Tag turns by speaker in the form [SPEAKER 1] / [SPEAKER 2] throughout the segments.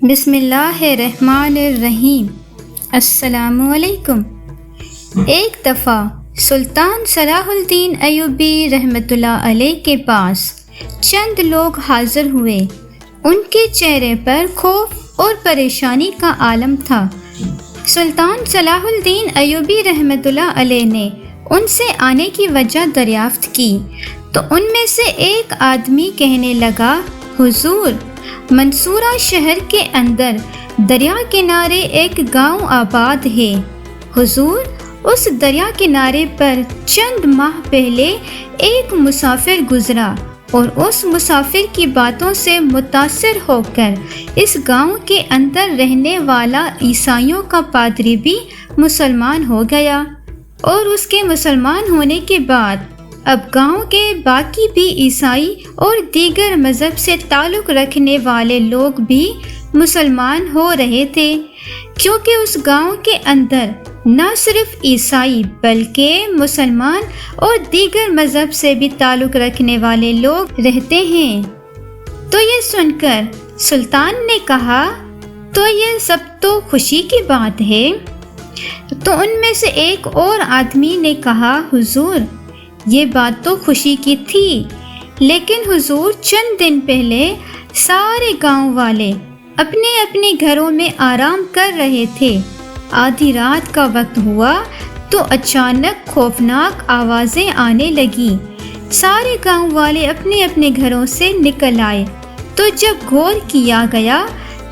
[SPEAKER 1] بسم اللہ الرحمن الرحیم۔ السلام علیکم۔ ایک دفعہ سلطان صلاح الدین ایوبی رحمۃ اللہ علیہ کے پاس چند لوگ حاضر ہوئے۔ ان کے چہرے پر خوف اور پریشانی کا عالم تھا۔ سلطان صلاح الدین ایوبی رحمۃ اللہ علیہ نے ان سے آنے کی وجہ دریافت کی تو ان میں سے ایک آدمی کہنے لگا، حضور، منصورہ شہر کے اندر دریا کنارے ایک گاؤں آباد ہے۔ حضور، اس دریا کنارے پر چند ماہ پہلے ایک مسافر گزرا اور اس مسافر کی باتوں سے متاثر ہو کر اس گاؤں کے اندر رہنے والا عیسائیوں کا پادری بھی مسلمان ہو گیا، اور اس کے مسلمان ہونے کے بعد اب گاؤں کے باقی بھی عیسائی اور دیگر مذہب سے تعلق رکھنے والے لوگ بھی مسلمان ہو رہے تھے، کیونکہ اس گاؤں کے اندر نہ صرف عیسائی بلکہ مسلمان اور دیگر مذہب سے بھی تعلق رکھنے والے لوگ رہتے ہیں۔ تو یہ سن کر سلطان نے کہا، تو یہ سب تو خوشی کی بات ہے۔ تو ان میں سے ایک اور آدمی نے کہا، حضور، یہ بات تو خوشی کی تھی، لیکن حضور، چند دن پہلے سارے گاؤں والے اپنے اپنے گھروں میں آرام کر رہے تھے۔ آدھی رات کا وقت ہوا تو اچانک خوفناک آوازیں آنے لگیں۔ سارے گاؤں والے اپنے اپنے گھروں سے نکل آئے تو جب غور کیا گیا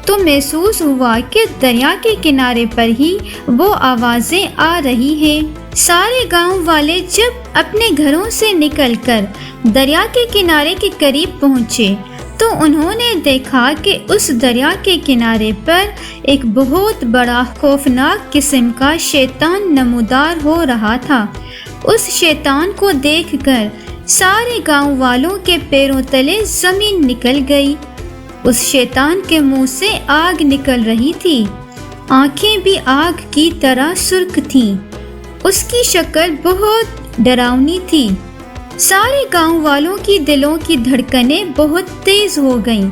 [SPEAKER 1] تو محسوس ہوا کہ دریا کے کنارے پر ہی وہ آوازیں آ رہی ہیں۔ سارے گاؤں والے جب اپنے گھروں سے نکل کر دریا کے کنارے کے قریب پہنچے تو انہوں نے دیکھا کہ اس دریا کے کنارے پر ایک بہت بڑا خوفناک قسم کا شیطان نمودار ہو رہا تھا۔ اس شیطان کو دیکھ کر سارے گاؤں والوں کے پیروں تلے زمین نکل گئی۔ اس شیطان کے منہ سے آگ نکل رہی تھی، آنکھیں بھی آگ کی طرح سرخ تھیں، اس کی شکل بہت ڈراؤنی تھی۔ سارے گاؤں والوں کی دلوں کی دھڑکنیں بہت تیز ہو گئیں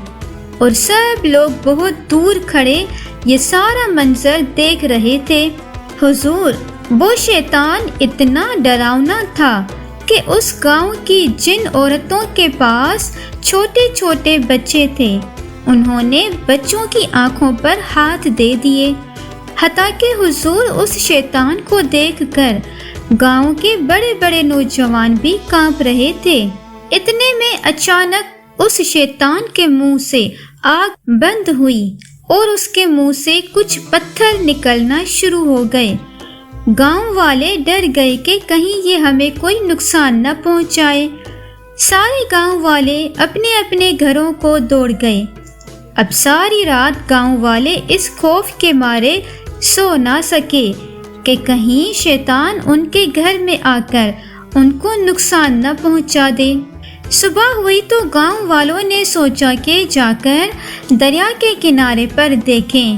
[SPEAKER 1] اور سب لوگ بہت دور کھڑے یہ سارا منظر دیکھ رہے تھے۔ حضور، وہ شیطان اتنا ڈراؤنا تھا کہ اس گاؤں کی جن عورتوں کے پاس چھوٹے چھوٹے بچے تھے، انہوں نے بچوں کی آنکھوں پر ہاتھ دے دیے، حتیٰ کہ حضور، اس شیطان کو دیکھ کر گاؤں کے بڑے بڑے نوجوان بھی کانپ رہے تھے۔ اتنے میں اچانک اس شیطان کے منہ سے آگ بند ہوئی اور اس کے منہ سے کچھ پتھر نکلنا شروع ہو گئے۔ گاؤں والے ڈر گئے کہ کہیں یہ ہمیں کوئی نقصان نہ پہنچائے۔ سارے گاؤں والے اپنے اپنے گھروں کو دوڑ گئے۔ اب ساری رات گاؤں والے اس خوف کے مارے سو نہ سکے کہ کہیں شیطان ان کے گھر میں آ کر ان کو نقصان نہ پہنچا دے۔ صبح ہوئی تو گاؤں والوں نے سوچا کہ جا کر دریا کے کنارے پر دیکھیں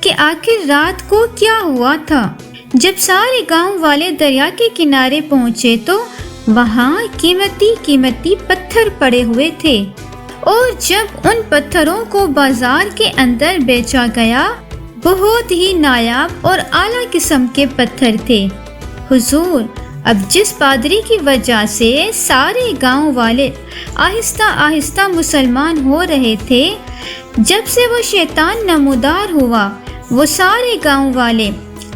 [SPEAKER 1] کہ آخر رات کو کیا ہوا تھا۔ جب سارے گاؤں والے دریا کے کنارے پہنچے تو وہاں قیمتی پتھر پڑے ہوئے تھے، اور جب ان پتھروں کو بازار کے اندر بیچا گیا، بہت ہی نایاب اور اعلیٰ قسم کے پتھر تھے۔ حضور، اب جس پادری کی وجہ سے سارے گاؤں والے آہستہ آہستہ مسلمان ہو رہے تھے، جب سے وہ شیطان نمودار ہوا، وہ سارے گاؤں والے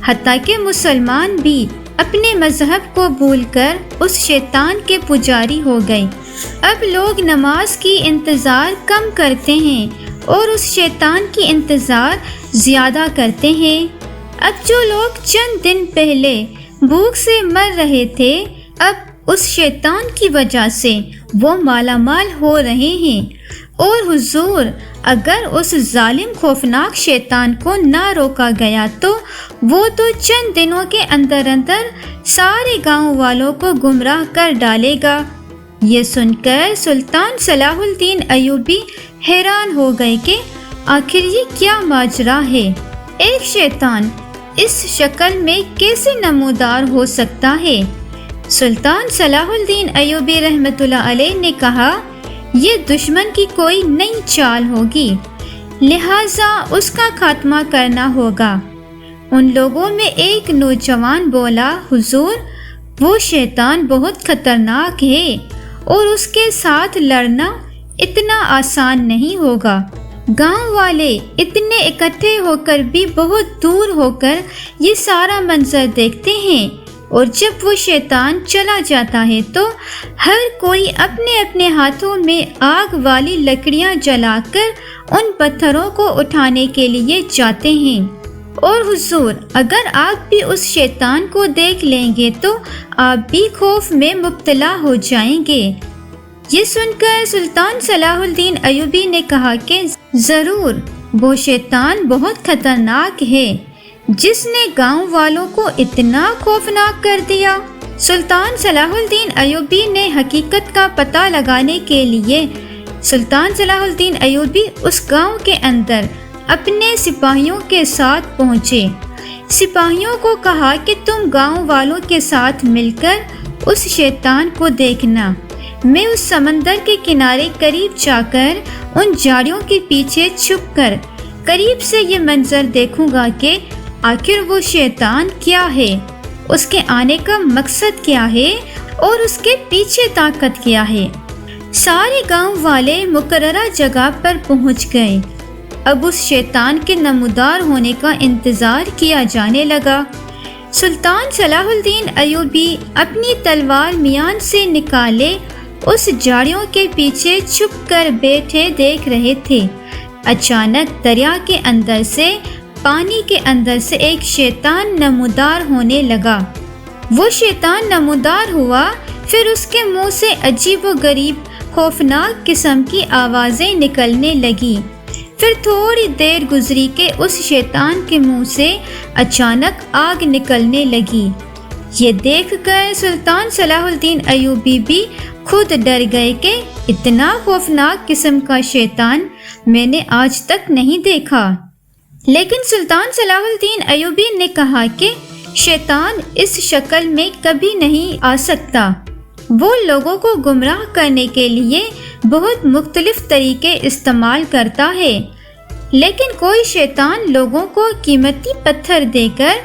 [SPEAKER 1] حتیٰ کہ مسلمان بھی اپنے مذہب کو بھول کر اس شیطان کے پجاری ہو گئے۔ اب لوگ نماز کی انتظار کم کرتے ہیں اور اس شیطان کی انتظار زیادہ کرتے ہیں۔ اب جو لوگ چند دن پہلے بھوک سے مر رہے تھے، اب اس شیطان کی وجہ سے وہ مالا مال ہو رہے ہیں۔ اور حضور، اگر اس ظالم خوفناک شیطان کو نہ روکا گیا تو وہ تو چند دنوں کے اندر اندر سارے گاؤں والوں کو گمراہ کر ڈالے گا۔ یہ سن کر سلطان صلاح الدین ایوبی حیران ہو گئے کہ آخر یہ کیا ماجرا ہے؟ ایک شیطان اس شکل میں کیسے نمودار ہو سکتا ہے؟ سلطان صلاح الدین ایوبی رحمۃ اللہ علیہ نے کہا، یہ دشمن کی کوئی نئی چال ہوگی۔ لہٰذا اس کا خاتمہ کرنا ہوگا۔ ان لوگوں میں ایک نوجوان بولا، حضور، وہ شیطان بہت خطرناک ہے اور اس کے ساتھ لڑنا اتنا آسان نہیں ہوگا۔ گاؤں والے اتنے اکٹھے ہو کر بھی بہت دور ہو کر یہ سارا منظر دیکھتے ہیں، اور جب وہ شیطان چلا جاتا ہے تو ہر کوئی اپنے اپنے ہاتھوں میں آگ والی لکڑیاں جلا کر ان پتھروں کو اٹھانے کے لیے جاتے ہیں۔ اور حضور، اگر آپ بھی اس شیطان کو دیکھ لیں گے تو آپ بھی خوف میں مبتلا ہو جائیں گے۔ یہ سن کر سلطان صلاح الدین ایوبی نے کہا کہ ضرور، وہ شیطان بہت خطرناک ہے جس نے گاؤں والوں کو اتنا خوفناک کر دیا۔ سلطان صلاح الدین ایوبی نے حقیقت کا پتہ لگانے کے لیے سلطان صلاح الدین ایوبی اس گاؤں کے اندر اپنے سپاہیوں کے ساتھ پہنچے۔ سپاہیوں کو کہا کہ تم گاؤں والوں کے ساتھ مل کر اس شیطان کو دیکھنا، میں اس سمندر کے کنارے قریب جا کر ان جھاڑیوں کے پیچھے چھپ کر قریب سے یہ منظر دیکھوں گا کہ آخر وہ شیطان کیا ہے، اس کے آنے کا مقصد کیا ہے اور اس کے پیچھے طاقت کیا ہے۔ سارے گاؤں والے مقررہ جگہ پر پہنچ گئے۔ اب اس شیطان کے نمودار ہونے کا انتظار کیا جانے لگا۔ سلطان صلاح الدین ایوبی اپنی تلوار میان سے نکالے اس جھاڑیوں کے پیچھے چھپ کر بیٹھے دیکھ رہے تھے۔ اچانک دریا کے اندر سے، پانی کے اندر سے ایک شیطان نمودار ہونے لگا۔ وہ شیطان نمودار ہوا، پھر اس کے منہ سے عجیب و غریب خوفناک قسم کی آوازیں نکلنے لگی۔ پھر تھوڑی دیر گزری کہ اس شیطان کے منہ سے اچانک آگ نکلنے لگی۔ یہ دیکھ کر سلطان صلاح الدین ایوبی بھی خود ڈر گئے کہ اتنا خوفناک قسم کا شیطان میں نے آج تک نہیں دیکھا۔ لیکن سلطان صلاح الدین ایوبی نے کہا کہ شیطان اس شکل میں کبھی نہیں آ سکتا۔ وہ لوگوں کو گمراہ کرنے کے لیے بہت مختلف طریقے استعمال کرتا ہے، لیکن کوئی شیطان لوگوں کو قیمتی پتھر دے کر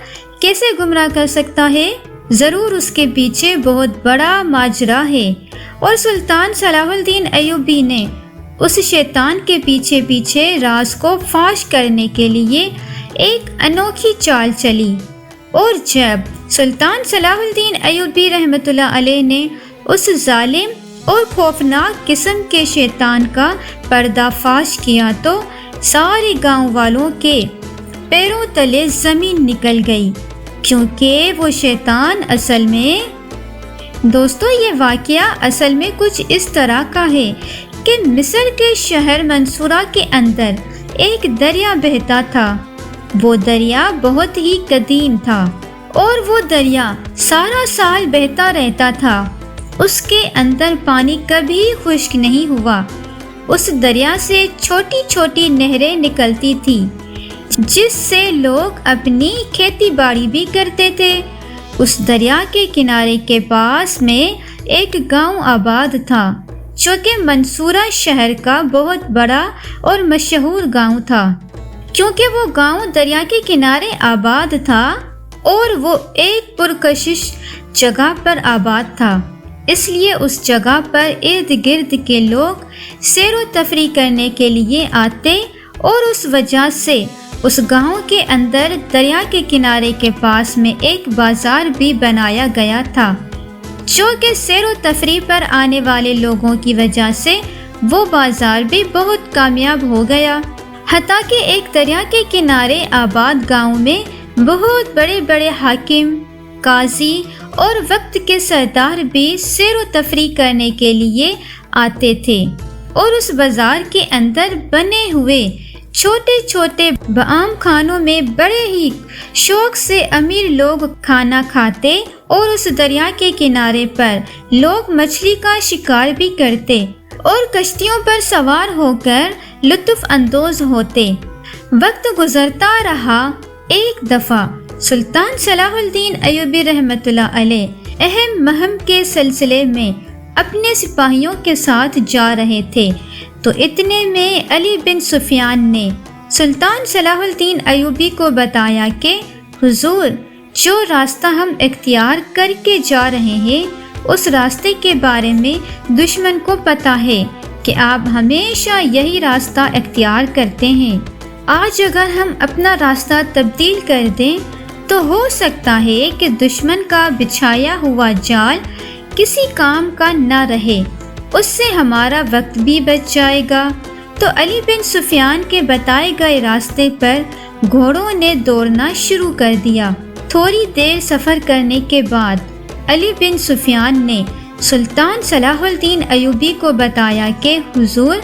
[SPEAKER 1] کیسے گمراہ کر سکتا ہے؟ ضرور اس کے پیچھے بہت بڑا ماجرا ہے۔ اور سلطان صلاح الدین ایوبی نے اس شیطان کے پیچھے پیچھے راز کو فاش کرنے کے لیے ایک انوکھی چال چلی۔ اور جب سلطان صلاح الدین ایوبی رحمۃ اللہ علیہ نے اس ظالم اور خوفناک قسم کے شیطان کا پردہ فاش کیا تو سارے گاؤں والوں کے پیروں تلے زمین نکل گئی، کیونکہ وہ شیطان اصل میں، دوستو یہ واقعہ اصل میں کچھ اس طرح کا ہے کہ مصر کے شہر منصورہ کے اندر ایک دریا بہتا تھا۔ وہ دریا بہت ہی قدیم تھا اور وہ دریا سارا سال بہتا رہتا تھا۔ اس کے اندر پانی کبھی خشک نہیں ہوا۔ اس دریا سے چھوٹی چھوٹی نہریں نکلتی تھی جس سے لوگ اپنی کھیتی باڑی بھی کرتے تھے۔ اس دریا کے کنارے کے پاس میں ایک گاؤں آباد تھا جو کہ منصورہ شہر کا بہت بڑا اور مشہور گاؤں تھا۔ کیونکہ وہ گاؤں دریا کے کنارے آباد تھا اور وہ ایک پرکشش جگہ پر آباد تھا، اس لیے اس جگہ پر ارد گرد کے لوگ سیر و تفریح کرنے کے لیے آتے، اور اس وجہ سے اس گاؤں کے اندر دریا کے کنارے کے پاس میں ایک بازار بھی بنایا گیا تھا، جو کہ سیر و تفریح پر آنے والے لوگوں کی وجہ سے وہ بازار بھی بہت کامیاب ہو گیا۔ حتیٰ کہ ایک دریا کے کنارے آباد گاؤں میں بہت بڑے بڑے حاکم، قاضی اور وقت کے سردار بھی سیر و تفریح کرنے کے لیے آتے تھے، اور اس بازار کے اندر بنے ہوئے چھوٹے چھوٹے بعام خانوں میں بڑے ہی شوق سے امیر لوگ کھانا کھاتے، اور اس دریا کے کنارے پر لوگ مچھلی کا شکار بھی کرتے اور کشتیوں پر سوار ہو کر لطف اندوز ہوتے۔ وقت گزرتا رہا۔ ایک دفعہ سلطان صلاح الدین ایوبی رحمۃ اللہ علیہ اہم مہم کے سلسلے میں اپنے سپاہیوں کے ساتھ جا رہے تھے، تو اتنے میں علی بن سفیان نے سلطان صلاح الدین ایوبی کو بتایا کہ حضور، جو راستہ ہم اختیار کر کے جا رہے ہیں اس راستے کے بارے میں دشمن کو پتہ ہے کہ آپ ہمیشہ یہی راستہ اختیار کرتے ہیں۔ آج اگر ہم اپنا راستہ تبدیل کر دیں تو ہو سکتا ہے کہ دشمن کا بچھایا ہوا جال کسی کام کا نہ رہے، اس سے ہمارا وقت بھی بچ جائے گا۔ تو علی بن سفیان کے بتائے گئے راستے پر گھوڑوں نے دوڑنا شروع کر دیا۔ تھوڑی دیر سفر کرنے کے بعد علی بن سفیان نے سلطان صلاح الدین ایوبی کو بتایا کہ حضور،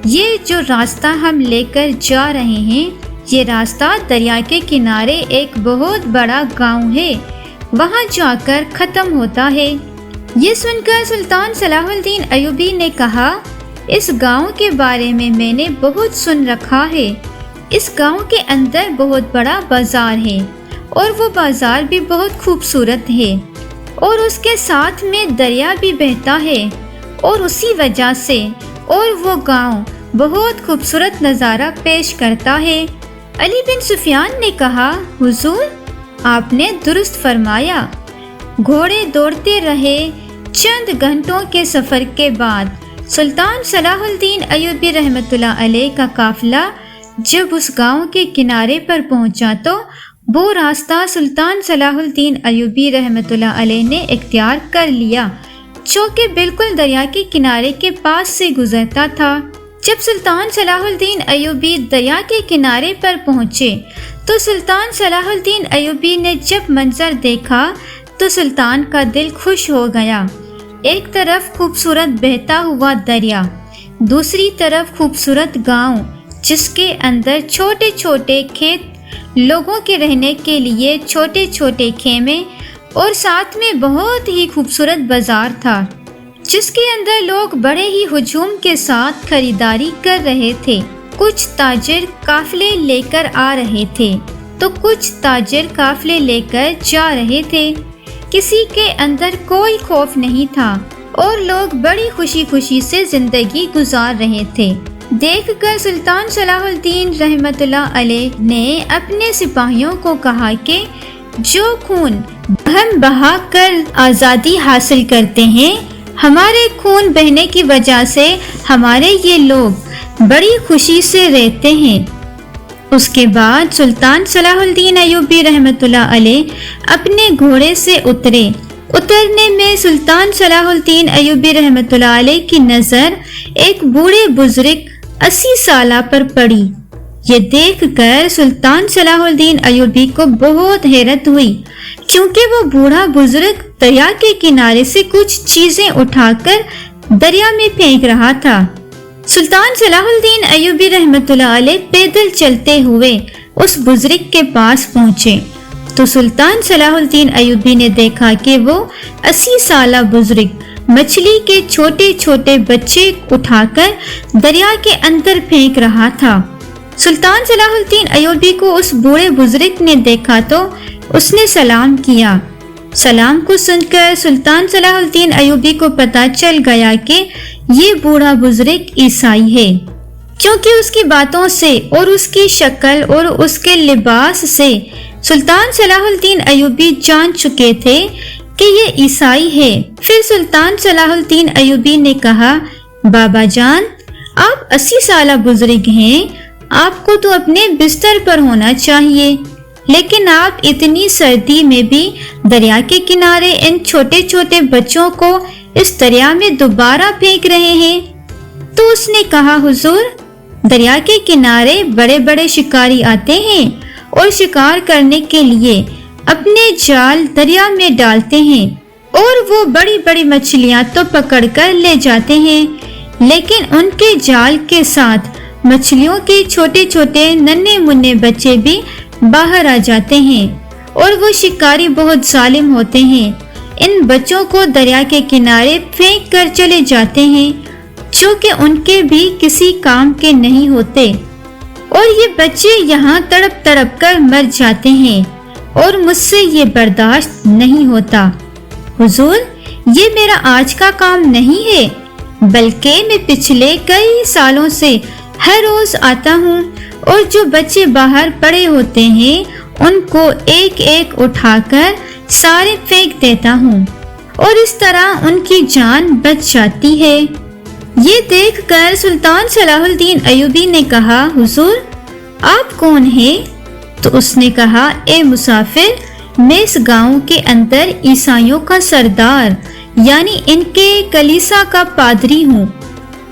[SPEAKER 1] یہ جو راستہ ہم لے کر جا رہے ہیں یہ راستہ دریا کے کنارے ایک بہت بڑا گاؤں ہے، وہاں جا کر ختم ہوتا ہے۔ یہ سن کر سلطان صلاح الدین ایوبی نے کہا، اس گاؤں کے بارے میں نے بہت سن رکھا ہے۔ اس گاؤں کے اندر بہت بڑا بازار ہے اور وہ بازار بھی بہت خوبصورت ہے، اور اس کے ساتھ میں دریا بھی بہتا ہے، اور اسی وجہ سے اور وہ گاؤں بہت خوبصورت نظارہ پیش کرتا ہے۔ علی بن سفیان نے کہا، حضور، آپ نے درست فرمایا۔ گھوڑے دوڑتے رہے۔ چند گھنٹوں کے سفر کے بعد سلطان صلاح الدین ایوبی رحمۃ اللہ علیہ کا قافلہ جب اس گاؤں کے کنارے پر پہنچا تو وہ راستہ سلطان صلاح الدین ایوبی رحمۃ اللہ علیہ نے اختیار کر لیا، جو کہ بالکل دریا کے کنارے کے پاس سے گزرتا تھا۔ جب سلطان صلاح الدین ایوبی دریا کے کنارے پر پہنچے تو سلطان صلاح الدین ایوبی نے جب منظر دیکھا تو سلطان کا دل خوش ہو گیا۔ ایک طرف خوبصورت بہتا ہوا دریا، دوسری طرف خوبصورت گاؤں جس کے اندر چھوٹے چھوٹے کھیت، لوگوں کے رہنے کے لیے چھوٹے چھوٹے خیمے، اور ساتھ میں بہت ہی خوبصورت بازار تھا جس کے اندر لوگ بڑے ہی ہجوم کے ساتھ خریداری کر رہے تھے۔ کچھ تاجر قافلے لے کر آ رہے تھے تو کچھ تاجر قافلے لے کر جا رہے تھے۔ کسی کے اندر کوئی خوف نہیں تھا اور لوگ بڑی خوشی خوشی سے زندگی گزار رہے تھے۔ دیکھ کر سلطان صلاح الدین رحمۃ اللہ علیہ نے اپنے سپاہیوں کو کہا کہ جو خون ہم بہا کر آزادی حاصل کرتے ہیں، ہمارے خون بہنے کی وجہ سے ہمارے یہ لوگ بڑی خوشی سے رہتے ہیں۔ اس کے بعد سلطان صلاح الدین ایوبی رحمۃ اللہ علیہ اپنے گھوڑے سے اترنے میں سلطان صلاح الدین ایوبی رحمۃ اللہ علیہ کی نظر ایک بوڑھے بزرگ 80 سالہ پر پڑی۔ یہ دیکھ کر سلطان صلاح الدین ایوبی کو بہت حیرت ہوئی، کیونکہ وہ بوڑھا بزرگ دریا کے کنارے سے کچھ چیزیں اٹھا کر دریا میں پھینک رہا تھا۔ سلطان صلاح الدین ایوبی رحمۃ اللہ علیہ پیدل چلتے ہوئے اس بزرگ کے پاس پہنچے تو سلطان صلاح الدین ایوبی نے دیکھا کہ وہ 80 سالہ بزرگ مچھلی کے چھوٹے چھوٹے بچے اٹھا کر دریا کے اندر پھینک رہا تھا۔ سلطان صلاح الدین ایوبی کو اس بوڑھے بزرگ نے دیکھا تو اس نے سلام کیا۔ سلام کو سن کر سلطان صلاح الدین ایوبی کو پتہ چل گیا کہ یہ بوڑھا بزرگ عیسائی ہے، کیونکہ اس کی باتوں سے اور اس کی شکل اور اس کے لباس سے سلطان صلاح الدین ایوبی جان چکے تھے کہ یہ عیسائی ہے۔ پھر سلطان صلاح الدین ایوبی نے کہا، بابا جان، آپ 80 سالہ بزرگ ہیں، آپ کو تو اپنے بستر پر ہونا چاہیے، لیکن آپ اتنی سردی میں بھی دریا کے کنارے ان چھوٹے چھوٹے بچوں کو اس دریا میں دوبارہ پھینک رہے ہیں۔ تو اس نے کہا، حضور، دریا کے کنارے بڑے بڑے شکاری آتے ہیں اور شکار کرنے کے لیے اپنے جال دریا میں ڈالتے ہیں اور وہ بڑی بڑی مچھلیاں تو پکڑ کر لے جاتے ہیں، لیکن ان کے جال کے ساتھ مچھلیوں کے چھوٹے چھوٹے ننھے منھے بچے بھی باہر آ جاتے ہیں، اور وہ شکاری بہت ظالم ہوتے ہیں، ان بچوں کو دریا کے کنارے پھینک کر چلے جاتے ہیں، جو کہ ان کے بھی کسی کام کے نہیں ہوتے، اور یہ بچے یہاں تڑپ تڑپ کر مر جاتے ہیں، اور مجھ سے یہ برداشت نہیں ہوتا۔ حضور، یہ میرا آج کا کام نہیں ہے، بلکہ میں پچھلے کئی سالوں سے ہر روز آتا ہوں اور جو بچے باہر پڑے ہوتے ہیں ان کو ایک ایک اٹھا کر سارے پھینک دیتا ہوں اور اس طرح ان کی جان بچ جاتی ہے۔ یہ دیکھ کر سلطان صلاح الدین ایوبی نے کہا، حضور آپ کون ہیں؟ تو اس نے کہا، اے مسافر، میں اس گاؤں کے اندر عیسائیوں کا سردار یعنی ان کے کلیسا کا پادری ہوں۔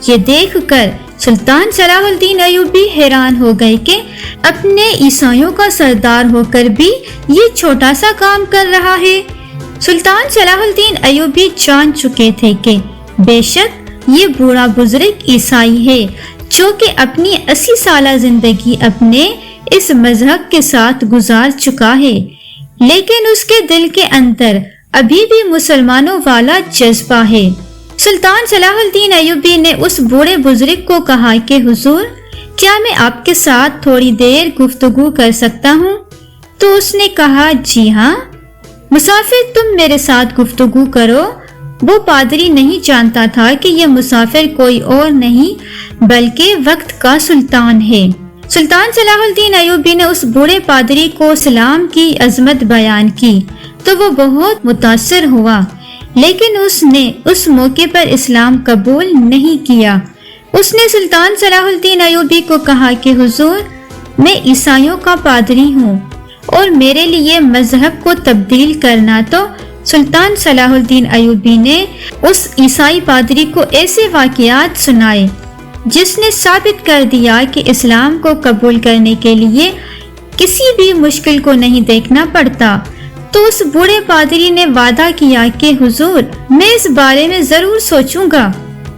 [SPEAKER 1] یہ دیکھ کر سلطان صلاح الدین ایوبی حیران ہو گئے کہ اپنے عیسائیوں کا سردار ہو کر بھی یہ چھوٹا سا کام کر رہا ہے۔ سلطان صلاح الدین ایوبی جان چکے تھے کہ بے شک یہ بوڑھا بزرگ عیسائی ہے جو کہ اپنی 80 سالہ زندگی اپنے اس مذہب کے ساتھ گزار چکا ہے، لیکن اس کے دل کے اندر ابھی بھی مسلمانوں والا جذبہ ہے۔ سلطان صلاح الدین ایوبی نے اس بوڑھے بزرگ کو کہا کہ حضور کیا میں آپ کے ساتھ تھوڑی دیر گفتگو کر سکتا ہوں؟ تو اس نے کہا، جی ہاں مسافر، تم میرے ساتھ گفتگو کرو۔ وہ پادری نہیں جانتا تھا کہ یہ مسافر کوئی اور نہیں بلکہ وقت کا سلطان ہے۔ سلطان صلاح الدین ایوبی نے اس بوڑھے پادری کو اسلام کی عظمت بیان کی تو وہ بہت متاثر ہوا، لیکن اس نے اس موقع پر اسلام قبول نہیں کیا۔ اس نے سلطان صلاح الدین ایوبی کو کہا کہ حضور میں عیسائیوں کا پادری ہوں اور میرے لیے مذہب کو تبدیل کرنا۔ تو سلطان صلاح الدین ایوبی نے اس عیسائی پادری کو ایسے واقعات سنائے جس نے ثابت کر دیا کہ اسلام کو قبول کرنے کے لیے کسی بھی مشکل کو نہیں دیکھنا پڑتا۔ تو اس بوڑھے پادری نے وعدہ کیا کہ حضور میں اس بارے میں ضرور سوچوں گا۔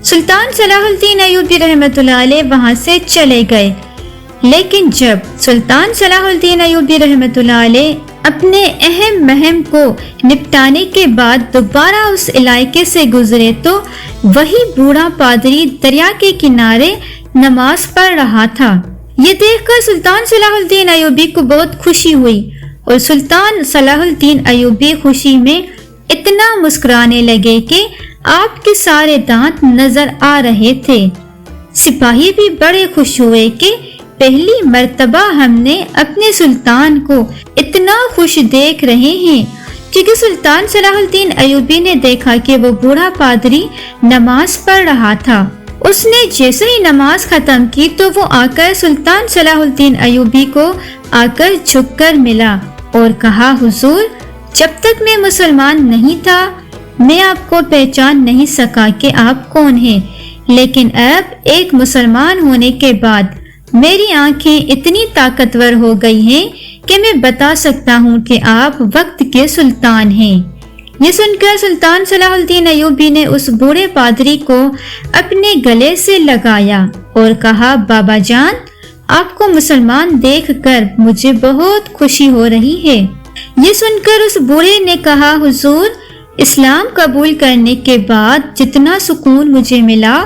[SPEAKER 1] سلطان صلاح الدین ایوبی رحمۃ اللہ علیہ وہاں سے چلے گئے، لیکن جب سلطان صلاح الدین ایوبی رحمۃ اللہ علیہ اپنے اہم مہم کو نپٹانے کے بعد دوبارہ اس علاقے سے گزرے تو وہی بوڑھا پادری دریا کے کنارے نماز پڑھ رہا تھا۔ یہ دیکھ کر سلطان صلاح الدین ایوبی کو بہت خوشی ہوئی اور سلطان صلاح الدین ایوبی خوشی میں اتنا مسکرانے لگے کہ آپ کے سارے دانت نظر آ رہے تھے۔ سپاہی بھی بڑے خوش ہوئے کہ پہلی مرتبہ ہم نے اپنے سلطان کو اتنا خوش دیکھ رہے ہیں، کیونکہ سلطان صلاح الدین ایوبی نے دیکھا کہ وہ بوڑھا پادری نماز پڑھ رہا تھا۔ اس نے جیسے ہی نماز ختم کی تو وہ آ کر سلطان صلاح الدین ایوبی کو آ کر جھک کر ملا اور کہا، حضور جب تک میں مسلمان نہیں تھا میں آپ کو پہچان نہیں سکا کہ آپ کون ہیں، لیکن اب ایک مسلمان ہونے کے بعد میری آنکھیں اتنی طاقتور ہو گئی ہیں کہ میں بتا سکتا ہوں کہ آپ وقت کے سلطان ہیں۔ یہ سن کر سلطان صلاح الدین ایوبی نے اس بوڑھے پادری کو اپنے گلے سے لگایا اور کہا، بابا جان آپ کو مسلمان دیکھ کر مجھے بہت خوشی ہو رہی ہے۔ یہ سن کر اس بوڑھے نے کہا، حضور اسلام قبول کرنے کے بعد جتنا سکون مجھے ملا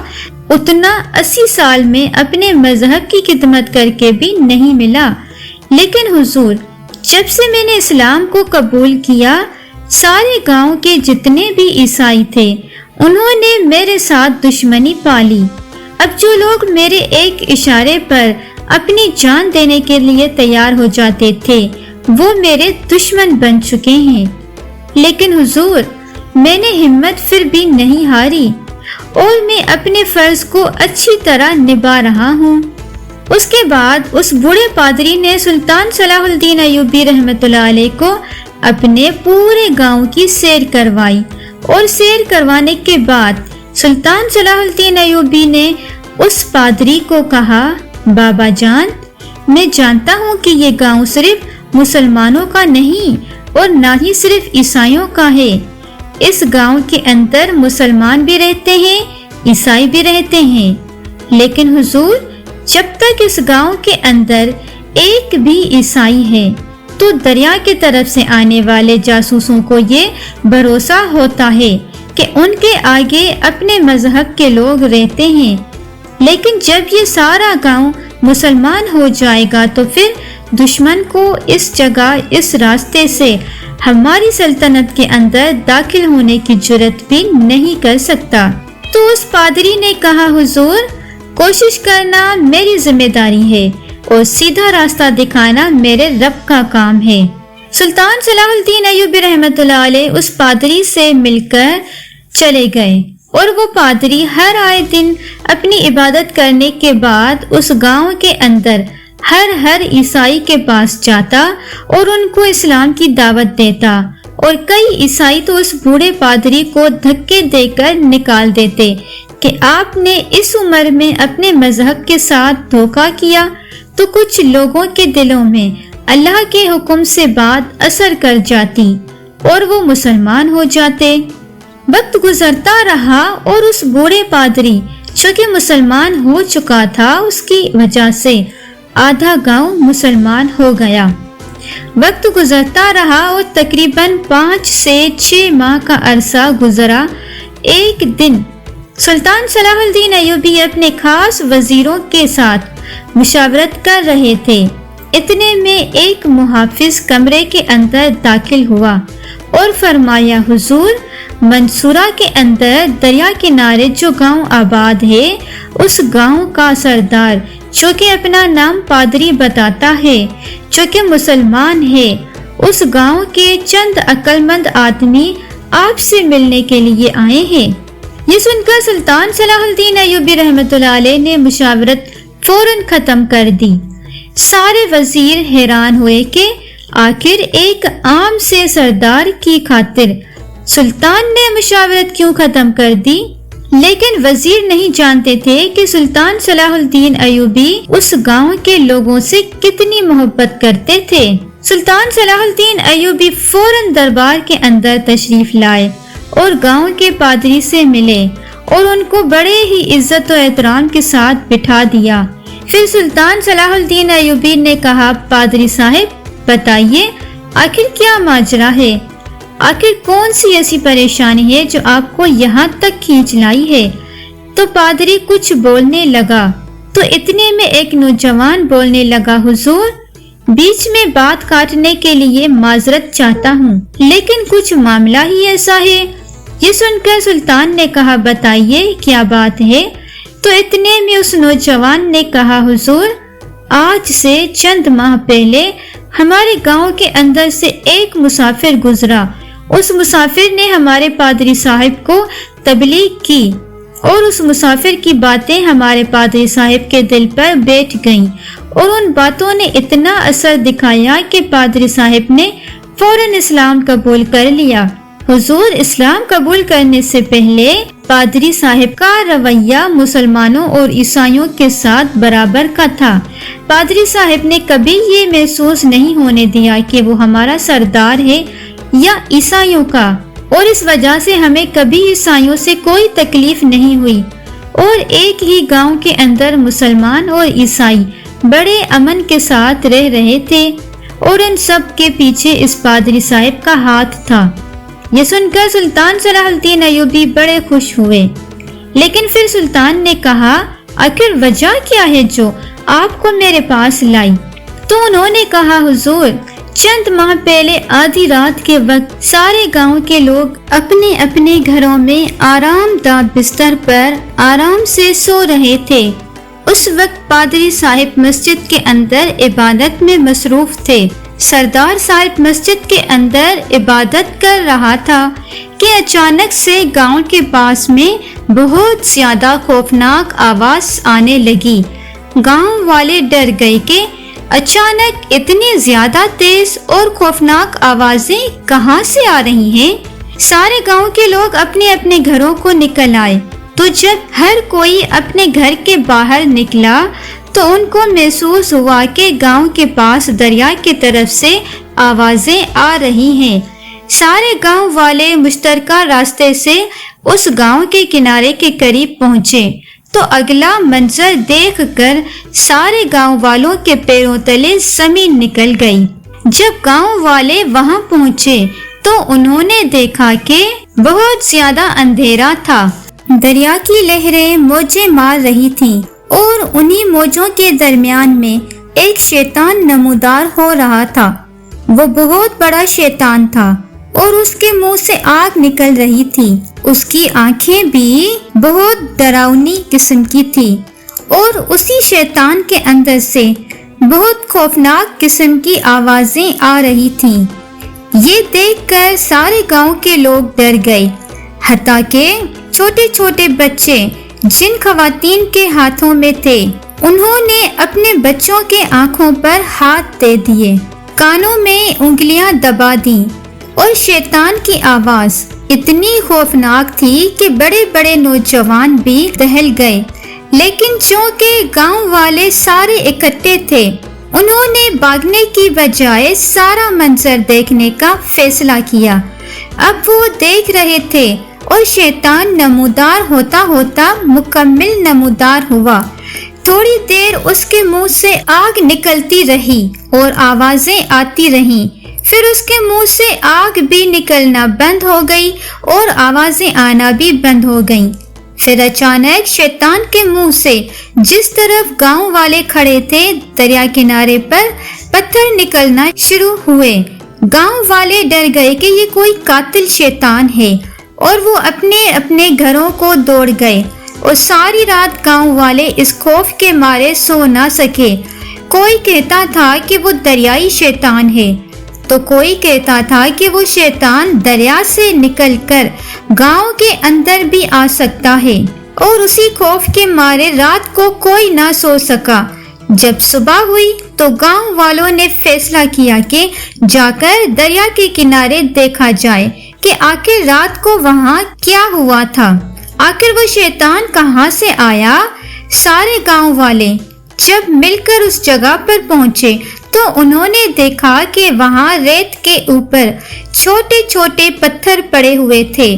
[SPEAKER 1] اتنا 80 سال میں اپنے مذہب کی خدمت کر کے بھی نہیں ملا، لیکن حضور جب سے میں نے اسلام کو قبول کیا سارے گاؤں کے جتنے بھی عیسائی تھے انہوں نے میرے ساتھ دشمنی پالی۔ اب جو لوگ میرے ایک اشارے پر اپنی جان دینے کے لیے تیار ہو جاتے تھے وہ میرے دشمن بن چکے ہیں، لیکن حضور میں نے ہمت پھر بھی نہیں ہاری اور میں اپنے فرض کو اچھی طرح نبھا رہا ہوں۔ اس کے بعد اس بوڑھے پادری نے سلطان صلاح الدین ایوبی رحمۃ اللہ علیہ کو اپنے پورے گاؤں کی سیر کروائی اور سیر کروانے کے بعد سلطان صلاح الدین ایوبی نے اس پادری کو کہا، بابا جان میں جانتا ہوں کہ یہ گاؤں صرف مسلمانوں کا نہیں اور نہ ہی صرف عیسائیوں کا ہے، اس گاؤں کے اندر مسلمان بھی رہتے ہیں عیسائی بھی رہتے ہیں، لیکن حضور جب تک اس گاؤں کے اندر ایک بھی عیسائی ہے تو دریا کی طرف سے آنے والے جاسوسوں کو یہ بھروسہ ہوتا ہے کہ ان کے آگے اپنے مذہب کے لوگ رہتے ہیں، لیکن جب یہ سارا گاؤں مسلمان ہو جائے گا تو پھر دشمن کو اس جگہ اس راستے سے ہماری سلطنت کے اندر داخل ہونے کی جرات بھی نہیں کر سکتا۔ تو اس پادری نے کہا حضور کوشش کرنا میری ذمہ داری ہے اور سیدھا راستہ دکھانا میرے رب کا کام ہے۔ سلطان صلاح الدین ایوبی رحمۃ اللہ علیہ اس پادری سے مل کر چلے گئے اور وہ پادری ہر آئے دن اپنی عبادت کرنے کے بعد اس گاؤں کے اندر ہر عیسائی کے پاس جاتا اور ان کو اسلام کی دعوت دیتا، اور کئی عیسائی تو اس بوڑھے پادری کو دھکے دے کر نکال دیتے کہ آپ نے اس عمر میں اپنے مذہب کے ساتھ دھوکہ کیا۔ تو کچھ لوگوں کے دلوں میں اللہ کے حکم سے بات اثر کر جاتی اور وہ مسلمان ہو جاتے۔ وقت گزرتا رہا اور اس بوڑھے پادری جو کہ مسلمان ہو چکا تھا اس کی وجہ سے آدھا گاؤں مسلمان ہو گیا۔ وقت گزرتا رہا اور تقریباً 5 سے 6 ماہ کا عرصہ گزرا۔ ایک دن سلطان صلاح الدین ایوبی اپنے خاص وزیروں کے ساتھ مشاورت کر رہے تھے، اتنے میں ایک محافظ کمرے کے اندر داخل ہوا اور فرمایا حضور منصورہ کے اندر دریا کنارے جو گاؤں آباد ہے اس گاؤں کا سردار جو کہ اپنا نام پادری بتاتا ہے جو کہ مسلمان ہے، اس گاؤں کے چند عقل مند آدمی آپ سے ملنے کے لیے آئے ہیں۔ یہ سن کر سلطان صلاح الدین ایوبی رحمۃ اللہ علیہ نے مشاورت فوراً ختم کر دی۔ سارے وزیر حیران ہوئے کہ آخر ایک عام سے سردار کی خاطر سلطان نے مشاورت کیوں ختم کر دی، لیکن وزیر نہیں جانتے تھے کہ سلطان صلاح الدین ایوبی اس گاؤں کے لوگوں سے کتنی محبت کرتے تھے۔ سلطان صلاح الدین ایوبی فوراً دربار کے اندر تشریف لائے اور گاؤں کے پادری سے ملے اور ان کو بڑے ہی عزت و احترام کے ساتھ بٹھا دیا۔ پھر سلطان صلاح الدین ایوبی نے کہا پادری صاحب بتائیے آخر کیا ماجرا ہے، آخر کون سی ایسی پریشانی ہے جو آپ کو یہاں تک کھینچ لائی ہے۔ تو پادری کچھ بولنے لگا تو اتنے میں ایک نوجوان بولنے لگا حضور بیچ میں بات کاٹنے کے لیے معذرت چاہتا ہوں لیکن کچھ معاملہ ہی ایسا ہے۔ یہ سن کر سلطان نے کہا بتائیے کیا بات ہے۔ تو اتنے میں اس نوجوان نے کہا حضور آج سے چند ماہ پہلے ہمارے گاؤں کے اندر سے ایک مسافر گزرا، اس مسافر نے ہمارے پادری صاحب کو تبلیغ کی اور اس مسافر کی باتیں ہمارے پادری صاحب کے دل پر بیٹھ گئیں اور ان باتوں نے اتنا اثر دکھایا کہ پادری صاحب نے فوراً اسلام قبول کر لیا۔ حضور اسلام قبول کرنے سے پہلے پادری صاحب کا رویہ مسلمانوں اور عیسائیوں کے ساتھ برابر کا تھا۔ پادری صاحب نے کبھی یہ محسوس نہیں ہونے دیا کہ وہ ہمارا سردار ہے یا عیسائیوں کا، اور اس وجہ سے ہمیں کبھی عیسائیوں سے کوئی تکلیف نہیں ہوئی، اور ایک ہی گاؤں کے اندر مسلمان اور عیسائی بڑے امن کے ساتھ رہ رہے تھے، اور ان سب کے پیچھے اس پادری صاحب کا ہاتھ تھا۔ یہ سن کر سلطان صلاح الدین ایوبی بڑے خوش ہوئے، لیکن پھر سلطان نے کہا آخر وجہ کیا ہے جو آپ کو میرے پاس لائی؟ تو انہوں نے کہا حضور چند ماہ پہلے آدھی رات کے وقت سارے گاؤں کے لوگ اپنے اپنے گھروں میں آرام دہ بستر پر آرام سے سو رہے تھے۔ اس وقت پادری صاحب مسجد کے اندر عبادت میں مصروف تھے۔ سردار صاحب مسجد کے اندر عبادت کر رہا تھا کہ اچانک سے گاؤں کے پاس میں بہت زیادہ خوفناک آواز آنے لگی۔ گاؤں والے ڈر گئے کہ اچانک اتنی زیادہ تیز اور خوفناک آوازیں کہاں سے آ رہی ہیں۔ سارے گاؤں کے لوگ اپنے اپنے گھروں کو نکل آئے، تو جب ہر کوئی اپنے گھر کے باہر نکلا تو ان کو محسوس ہوا کہ گاؤں کے پاس دریا کی طرف سے آوازیں آ رہی ہیں۔ سارے گاؤں والے مشترکہ راستے سے اس گاؤں کے کنارے کے قریب پہنچے تو اگلا منظر دیکھ کر سارے گاؤں والوں کے پیروں تلے زمین نکل گئی۔ جب گاؤں والے وہاں پہنچے تو انہوں نے دیکھا کہ بہت زیادہ اندھیرا تھا، دریا کی لہریں موجیں مار رہی تھیں اور انہی موجوں کے درمیان میں ایک شیطان نمودار ہو رہا تھا۔ وہ بہت بڑا شیطان تھا اور اس کے منہ سے آگ نکل رہی تھی۔ اس کی آنکھیں بھی بہت ڈراؤنی قسم کی تھی اور اسی شیطان کے اندر سے بہت خوفناک قسم کی آوازیں آ رہی تھیں۔ یہ دیکھ کر سارے گاؤں کے لوگ ڈر گئے، حتیٰ کہ چھوٹے چھوٹے بچے جن خواتین کے ہاتھوں میں تھے انہوں نے اپنے بچوں کے آنکھوں پر ہاتھ دے دیے، کانوں میں انگلیاں دبا دیں، اور شیطان کی آواز اتنی خوفناک تھی کہ بڑے بڑے نوجوان بھی دہل گئے۔ لیکن چونکہ گاؤں والے سارے اکٹھے تھے، انہوں نے بھاگنے کی بجائے سارا منظر دیکھنے کا فیصلہ کیا۔ اب وہ دیکھ رہے تھے اور شیطان نمودار ہوتا ہوتا مکمل نمودار ہوا۔ تھوڑی دیر اس کے منہ سے آگ نکلتی رہی اور آوازیں آتی رہیں، پھر اس کے منہ سے آگ بھی نکلنا بند ہو گئی اور آوازیں آنا بھی بند ہو گئیں۔ پھر اچانک شیطان کے منہ سے جس طرف گاؤں والے کھڑے تھے دریا کنارے پر پتھر نکلنا شروع ہوئے۔ گاؤں والے ڈر گئے کہ یہ کوئی قاتل شیطان ہے اور وہ اپنے اپنے گھروں کو دوڑ گئے، اور ساری رات گاؤں والے اس خوف کے مارے سو نہ سکے۔ کوئی کہتا تھا کہ وہ دریائی شیطان ہے، تو کوئی کہتا تھا کہ وہ شیطان دریا سے نکل کر گاؤں کے اندر بھی آ سکتا ہے، اور اسی خوف کے مارے رات کو کوئی نہ سو سکا۔ جب صبح ہوئی تو گاؤں والوں نے فیصلہ کیا کہ جا کر دریا کے کنارے دیکھا جائے کہ آخر رات کو وہاں کیا ہوا تھا، آخر وہ شیطان کہاں سے آیا۔ سارے گاؤں والے جب مل کر اس جگہ پر پہنچے تو انہوں نے دیکھا کہ وہاں ریت کے اوپر چھوٹے چھوٹے پتھر پڑے ہوئے تھے۔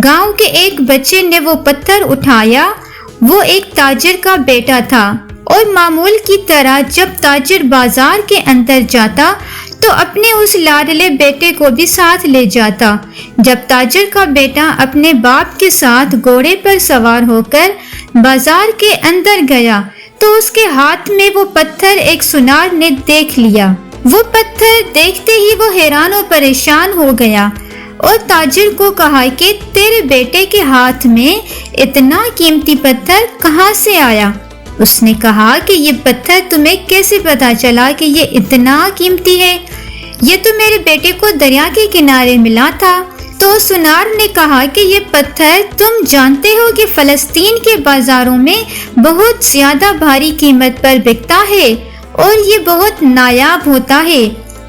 [SPEAKER 1] گاؤں کے ایک بچے نے وہ پتھر اٹھایا۔ وہ ایک تاجر کا بیٹا تھا، اور معمول کی طرح جب تاجر بازار کے اندر جاتا تو اپنے اس لاڈلے بیٹے کو بھی ساتھ لے جاتا۔ جب تاجر کا بیٹا اپنے باپ کے ساتھ گھوڑے پر سوار ہو کر بازار کے اندر گیا تو اس کے ہاتھ میں وہ پتھر ایک سنار نے دیکھ لیا۔ وہ پتھر دیکھتے ہی وہ حیران و پریشان ہو گیا اور تاجر کو کہا کہ تیرے بیٹے کے ہاتھ میں اتنا قیمتی پتھر کہاں سے آیا؟ اس نے کہا کہ یہ پتھر تمہیں کیسے پتا چلا کہ یہ اتنا قیمتی ہے؟ یہ تو میرے بیٹے کو دریا کے کنارے ملا تھا۔ تو سنار نے کہا کہ یہ پتھر تم جانتے ہو کہ فلسطین کے بازاروں میں بہت زیادہ بھاری قیمت پر بکتا ہے اور یہ بہت نایاب ہوتا ہے۔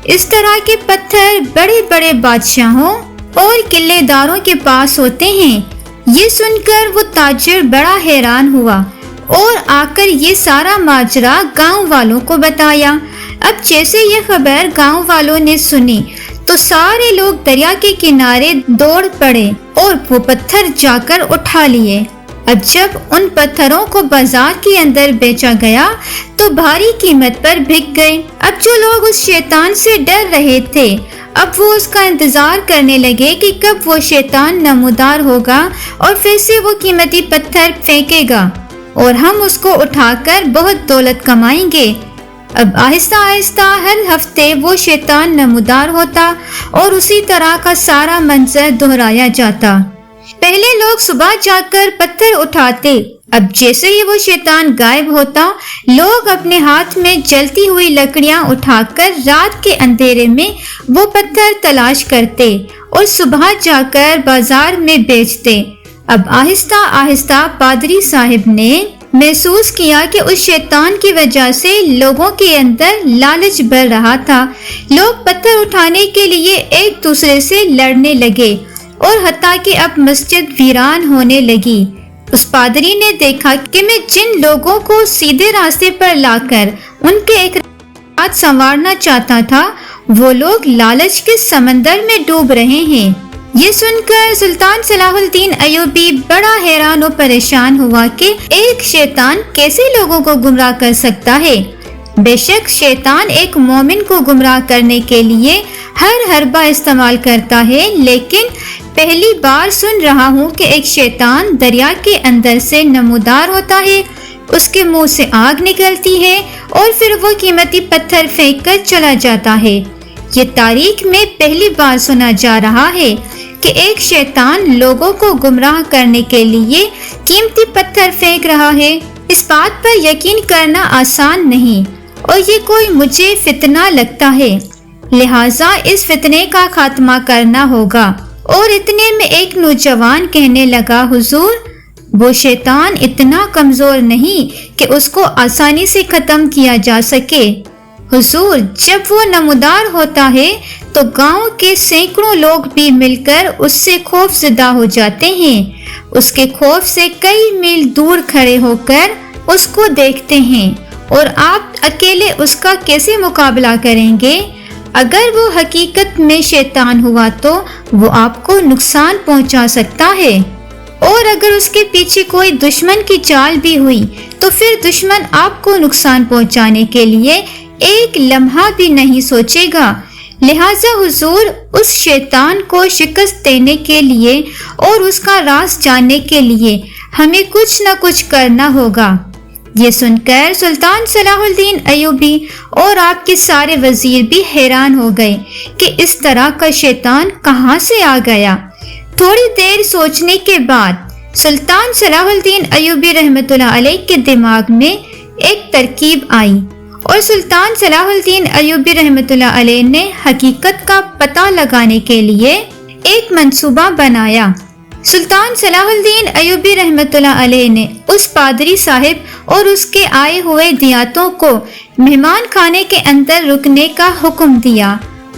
[SPEAKER 1] اس طرح کے پتھر بڑے بڑے بادشاہوں اور قلعے داروں کے پاس ہوتے ہیں۔ یہ سن کر وہ تاجر بڑا حیران ہوا اور آ کر یہ سارا ماجرا گاؤں والوں کو بتایا۔ اب جیسے یہ خبر گاؤں والوں نے سنی تو سارے لوگ دریا کے کنارے دوڑ پڑے اور وہ پتھر جا کر اٹھا لیے۔ اب جب ان پتھروں کو بازار کے اندر بیچا گیا تو بھاری قیمت پر بک گئے۔ اب جو لوگ اس شیطان سے ڈر رہے تھے اب وہ اس کا انتظار کرنے لگے کہ کب وہ شیطان نمودار ہوگا اور پھر سے وہ قیمتی پتھر پھینکے گا اور ہم اس کو اٹھا کر بہت دولت کمائیں گے۔ اب آہستہ آہستہ ہر ہفتے وہ شیطان نمودار ہوتا اور اسی طرح کا سارا منظر دہرایا جاتا۔ پہلے لوگ صبح جا کر پتھر اٹھاتے، اب جیسے ہی وہ شیطان غائب ہوتا لوگ اپنے ہاتھ میں جلتی ہوئی لکڑیاں اٹھا کر رات کے اندھیرے میں وہ پتھر تلاش کرتے اور صبح جا کر بازار میں بیچتے۔ اب آہستہ آہستہ پادری صاحب نے محسوس کیا کہ اس شیطان کی وجہ سے لوگوں کے اندر لالچ بڑھ رہا تھا۔ لوگ پتھر اٹھانے کے لیے ایک دوسرے سے لڑنے لگے اور حتیٰ کہ اب مسجد ویران ہونے لگی۔ اس پادری نے دیکھا کہ میں جن لوگوں کو سیدھے راستے پر لا کر ان کے ایک رات سنوارنا چاہتا تھا وہ لوگ لالچ کے سمندر میں ڈوب رہے ہیں۔ یہ سن کر سلطان صلاح الدین ایوبی بڑا حیران و پریشان ہوا کہ ایک شیطان کیسے لوگوں کو گمراہ کر سکتا ہے۔ بے شک شیطان ایک مومن کو گمراہ کرنے کے لیے ہر حربہ استعمال کرتا ہے، لیکن پہلی بار سن رہا ہوں کہ ایک شیطان دریا کے اندر سے نمودار ہوتا ہے، اس کے منہ سے آگ نکلتی ہے اور پھر وہ قیمتی پتھر پھینک کر چلا جاتا ہے۔ یہ تاریخ میں پہلی بار سنا جا رہا ہے۔ کہ ایک شیطان لوگوں کو گمراہ کرنے کے لیے قیمتی پتھر پھینک رہا ہے؟ اس بات پر یقین کرنا آسان نہیں اور یہ کوئی مجھے فتنہ لگتا ہے، لہٰذا اس فتنے کا خاتمہ کرنا ہوگا۔ اور اتنے میں ایک نوجوان کہنے لگا، حضور، وہ شیطان اتنا کمزور نہیں کہ اس کو آسانی سے ختم کیا جا سکے۔ حضور، جب وہ نمودار ہوتا ہے تو گاؤں کے سینکڑوں لوگ بھی مل کر اس سے خوف زدہ ہو جاتے ہیں، اس کے خوف سے کئی میل دور کھڑے ہو کر اس کو دیکھتے ہیں، اور آپ اکیلے اس کا کیسے مقابلہ کریں گے؟ اگر وہ حقیقت میں شیطان ہوا تو وہ آپ کو نقصان پہنچا سکتا ہے، اور اگر اس کے پیچھے کوئی دشمن کی چال بھی ہوئی تو پھر دشمن آپ کو نقصان پہنچانے کے لیے ایک لمحہ بھی نہیں سوچے گا۔ لہٰذا حضور، اس شیطان کو شکست دینے کے لیے اور اس کا راز جاننے کے لیے ہمیں کچھ نہ کچھ کرنا ہوگا۔ یہ سن کر سلطان صلاح الدین ایوبی اور آپ کے سارے وزیر بھی حیران ہو گئے کہ اس طرح کا شیطان کہاں سے آ گیا۔ تھوڑی دیر سوچنے کے بعد سلطان صلاح الدین ایوبی رحمۃ اللہ علیہ کے دماغ میں ایک ترکیب آئی، اور سلطان صلاح الدین ایوبی رحمۃ اللہ علیہ نے حقیقت کا پتہ لگانے کے لیے ایک منصوبہ بنایا۔ سلطان صلاح الدین ایوبی رحمۃ اللہ علیہ نے اس پادری صاحب اور اس کے آئے ہوئے دیاتوں کو مہمان خانے کے اندر رکنے کا حکم دیا،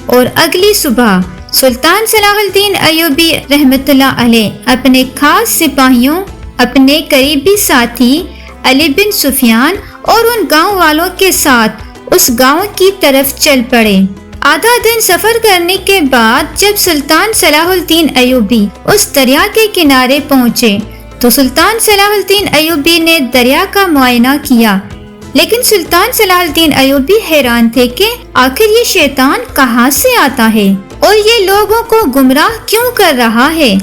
[SPEAKER 1] اور اگلی صبح سلطان صلاح الدین ایوبی رحمۃ اللہ علیہ اپنے خاص سپاہیوں، اپنے قریبی ساتھی علی بن سفیان اور ان گاؤں والوں کے ساتھ اس گاؤں کی طرف چل پڑے۔ آدھا دن سفر کرنے کے بعد جب سلطان صلاح الدین ایوبی اس دریا کے کنارے پہنچے تو سلطان صلاح الدین ایوبی نے دریا کا معائنہ کیا، لیکن سلطان صلاح الدین ایوبی حیران تھے کہ آخر یہ شیطان کہاں سے آتا ہے اور یہ لوگوں کو گمراہ کیوں کر رہا ہے۔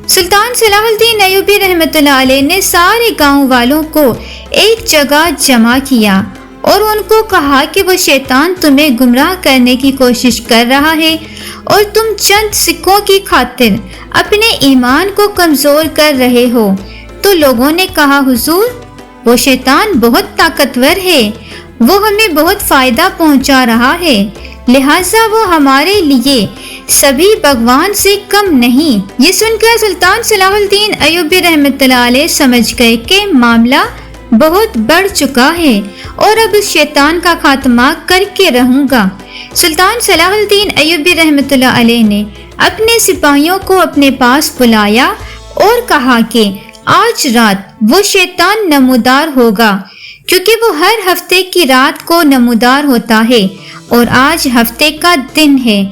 [SPEAKER 1] سلطان صلاح الدین ایوبی رحمۃ اللہ علیہ نے سارے گاؤں والوں کو ایک جگہ جمع کیا اور ان کو کہا کہ وہ شیطان تمہیں گمراہ کرنے کی کوشش کر رہا ہے، اور تم چند سکوں کی خاطر اپنے ایمان کو کمزور کر رہے ہو۔ تو لوگوں نے کہا، حضور، وہ شیطان بہت طاقتور ہے، وہ ہمیں بہت فائدہ پہنچا رہا ہے، لہٰذا وہ ہمارے لیے سبھی بھگوان سے کم نہیں۔ یہ سن کر سلطان صلاح الدین ایوبی رحمۃ اللہ علیہ سمجھ گئے کہ معاملہ بہت بڑھ چکا ہے اور اب اس شیطان کا خاتمہ کر کے رہوں گا۔ سلطان صلاح الدین ایوبی رحمۃ اللہ علیہ نے اپنے سپاہیوں کو اپنے پاس بلایا اور کہا کہ آج رات وہ شیطان نمودار ہوگا، کیونکہ وہ ہر ہفتے کی رات کو نمودار ہوتا ہے اور آج ہفتے کا دن ہے۔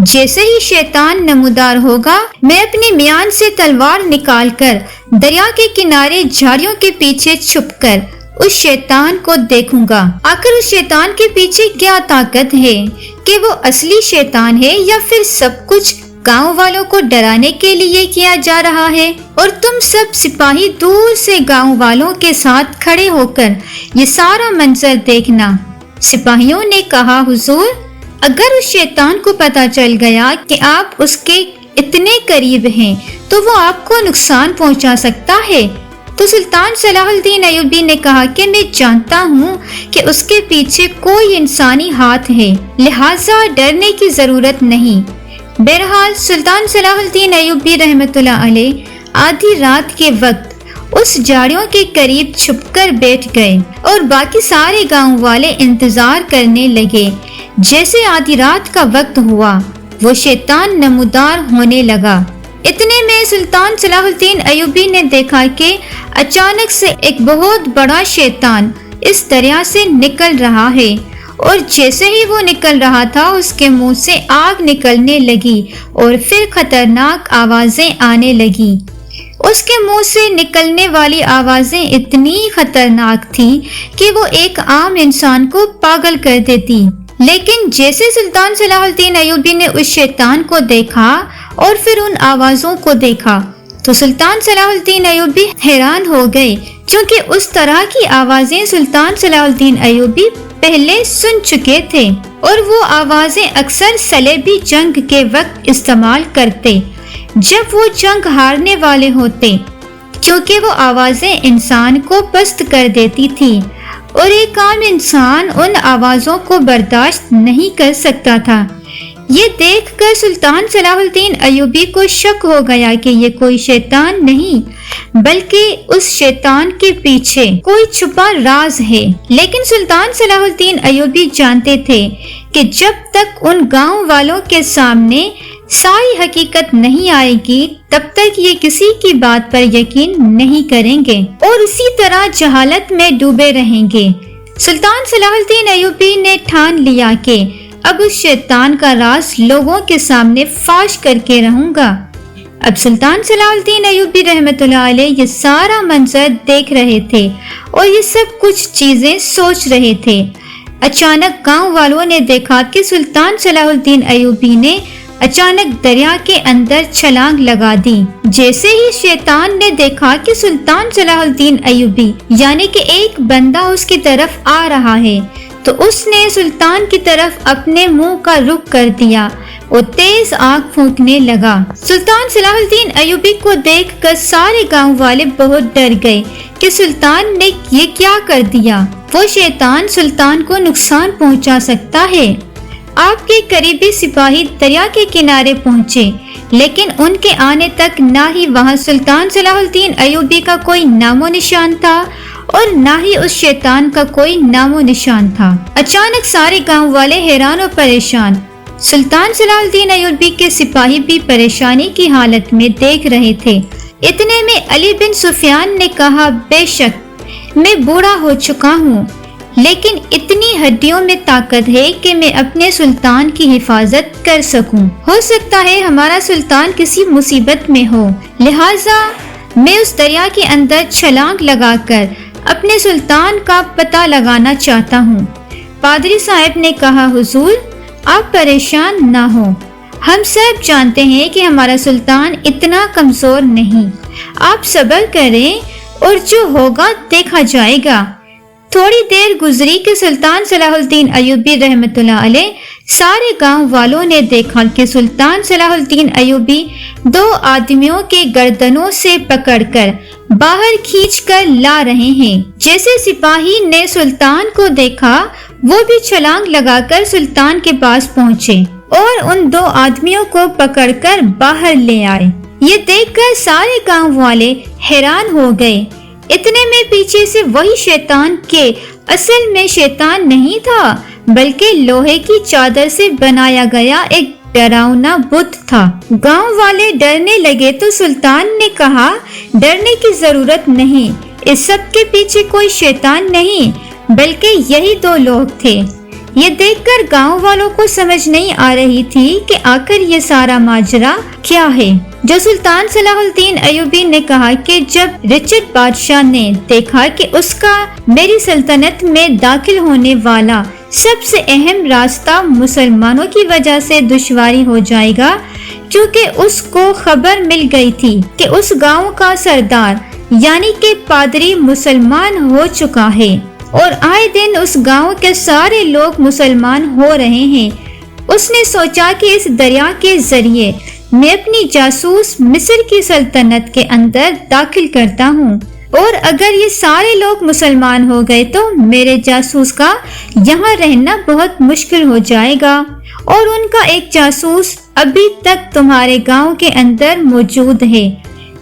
[SPEAKER 1] جیسے ہی شیطان نمودار ہوگا، میں اپنی میان سے تلوار نکال کر دریا کے کنارے جھاڑیوں کے پیچھے چھپ کر اس شیطان کو دیکھوں گا۔ آخر اس شیطان کے پیچھے کیا طاقت ہے کہ وہ اصلی شیطان ہے یا پھر سب کچھ گاؤں والوں کو ڈرانے کے لیے کیا جا رہا ہے۔ اور تم سب سپاہی دور سے گاؤں والوں کے ساتھ کھڑے ہو کر یہ سارا منظر دیکھنا۔ سپاہیوں نے کہا، حضور، اگر اس شیطان کو پتہ چل گیا کہ آپ اس کے اتنے قریب ہیں تو وہ آپ کو نقصان پہنچا سکتا ہے۔ تو سلطان صلاح الدین ایوبی نے کہا کہ میں جانتا ہوں کہ اس کے پیچھے کوئی انسانی ہاتھ ہے، لہٰذا ڈرنے کی ضرورت نہیں۔ بہرحال سلطان صلاح الدین ایوبی رحمۃ اللہ علیہ آدھی رات کے وقت اس جھاڑیوں کے قریب چھپ کر بیٹھ گئے اور باقی سارے گاؤں والے انتظار کرنے لگے۔ جیسے آدھی رات کا وقت ہوا، وہ شیطان نمودار ہونے لگا۔ اتنے میں سلطان صلاح الدین ایوبی نے دیکھا کہ اچانک سے ایک بہت بڑا شیطان اس دریا سے نکل رہا ہے، اور جیسے ہی وہ نکل رہا تھا اس کے منہ سے آگ نکلنے لگی اور پھر خطرناک آوازیں آنے لگی۔ اس کے منہ سے نکلنے والی آوازیں اتنی خطرناک تھیں کہ وہ ایک عام انسان کو پاگل کر دیتی۔ لیکن جیسے سلطان صلاح الدین ایوبی نے اس شیطان کو دیکھا اور پھر ان آوازوں کو دیکھا تو سلطان صلاح الدین ایوبی حیران ہو گئے، کیونکہ اس طرح کی آوازیں سلطان صلاح الدین ایوبی پہلے سن چکے تھے، اور وہ آوازیں اکثر صلیبی جنگ کے وقت استعمال کرتے۔ جب وہ جنگ ہارنے والے ہوتے، کیونکہ وہ آوازیں انسان کو پست کر دیتی تھی اور ایک عام انسان ان آوازوں کو برداشت نہیں کر سکتا تھا۔ یہ دیکھ کر سلطان صلاح الدین ایوبی کو شک ہو گیا کہ یہ کوئی شیطان نہیں بلکہ اس شیطان کے پیچھے کوئی چھپا راز ہے۔ لیکن سلطان صلاح الدین ایوبی جانتے تھے کہ جب تک ان گاؤں والوں کے سامنے ساری حقیقت نہیں آئے گی تب تک یہ کسی کی بات پر یقین نہیں کریں گے اور اسی طرح جہالت میں ڈوبے رہیں گے۔ سلطان صلاح الدین ایوبی نے ٹھان لیا کہ اب اس شیطان کا راز لوگوں کے سامنے فاش کر کے رہوں گا۔ اب سلطان صلاح الدین ایوبی رحمۃ اللہ علیہ یہ سارا منظر دیکھ رہے تھے اور یہ سب کچھ چیزیں سوچ رہے تھے۔ اچانک گاؤں والوں نے دیکھا کہ سلطان صلاح الدین ایوبی نے اچانک دریا کے اندر چھلانگ لگا دی۔ جیسے ہی شیطان نے دیکھا کہ سلطان صلاح الدین ایوبی یعنی کہ ایک بندہ اس کی طرف آ رہا ہے تو اس نے سلطان کی طرف اپنے منہ کا رخ کر دیا اور تیز آگ پھونکنے لگا۔ سلطان صلاح الدین ایوبی کو دیکھ کر سارے گاؤں والے بہت ڈر گئے کہ سلطان نے یہ کیا کر دیا۔ وہ شیطان سلطان کو نقصان پہنچا سکتا ہے۔ آپ کے قریبی سپاہی دریا کے کنارے پہنچے، لیکن ان کے آنے تک نہ ہی وہاں سلطان صلاح الدین ایوبی کا کوئی نام و نشان تھا اور نہ ہی اس شیطان کا کوئی نام و نشان تھا۔ اچانک سارے گاؤں والے حیران اور پریشان، سلطان صلاح الدین ایوبی کے سپاہی بھی پریشانی کی حالت میں دیکھ رہے تھے۔ اتنے میں علی بن سفیان نے کہا، بے شک میں بوڑھا ہو چکا ہوں لیکن اتنی ہڈیوں میں طاقت ہے کہ میں اپنے سلطان کی حفاظت کر سکوں۔ ہو سکتا ہے ہمارا سلطان کسی مصیبت میں ہو، لہٰذا میں اس دریا کے اندر چھلانگ لگا کر اپنے سلطان کا پتہ لگانا چاہتا ہوں۔ پادری صاحب نے کہا، حضور آپ پریشان نہ ہو، ہم سب جانتے ہیں کہ ہمارا سلطان اتنا کمزور نہیں، آپ صبر کریں اور جو ہوگا دیکھا جائے گا۔ تھوڑی دیر گزری کہ سلطان صلاح الدین ایوبی رحمۃ اللہ علیہ سارے گاؤں والوں نے دیکھا کہ سلطان صلاح الدین ایوبی دو آدمیوں کے گردنوں سے پکڑ کر باہر کھینچ کر لا رہے ہیں۔ جیسے سپاہی نے سلطان کو دیکھا وہ بھی چھلانگ لگا کر سلطان کے پاس پہنچے اور ان دو آدمیوں کو پکڑ کر باہر لے آئے۔ یہ دیکھ کر سارے گاؤں والے حیران ہو گئے۔ اتنے میں پیچھے سے وہی شیطان کے اصل میں شیطان نہیں تھا بلکہ لوہے کی چادر سے بنایا گیا ایک ڈراؤنا بت تھا۔ گاؤں والے ڈرنے لگے تو سلطان نے کہا، ڈرنے کی ضرورت نہیں، اس سب کے پیچھے کوئی شیطان نہیں بلکہ یہی دو لوگ تھے۔ یہ دیکھ کر گاؤں والوں کو سمجھ نہیں آ رہی تھی کہ آخر یہ سارا ماجرا کیا ہے۔ جو سلطان صلاح الدین ایوبی نے کہا کہ جب رچرڈ بادشاہ نے دیکھا کہ اس کا میری سلطنت میں داخل ہونے والا سب سے اہم راستہ مسلمانوں کی وجہ سے دشواری ہو جائے گا، کیونکہ اس کو خبر مل گئی تھی کہ اس گاؤں کا سردار یعنی کہ پادری مسلمان ہو چکا ہے اور آئے دن اس گاؤں کے سارے لوگ مسلمان ہو رہے ہیں، اس نے سوچا کہ اس دریا کے ذریعے میں اپنی جاسوس مصر کی سلطنت کے اندر داخل کرتا ہوں اور اگر یہ سارے لوگ مسلمان ہو گئے تو میرے جاسوس کا یہاں رہنا بہت مشکل ہو جائے گا اور ان کا ایک جاسوس ابھی تک تمہارے گاؤں کے اندر موجود ہے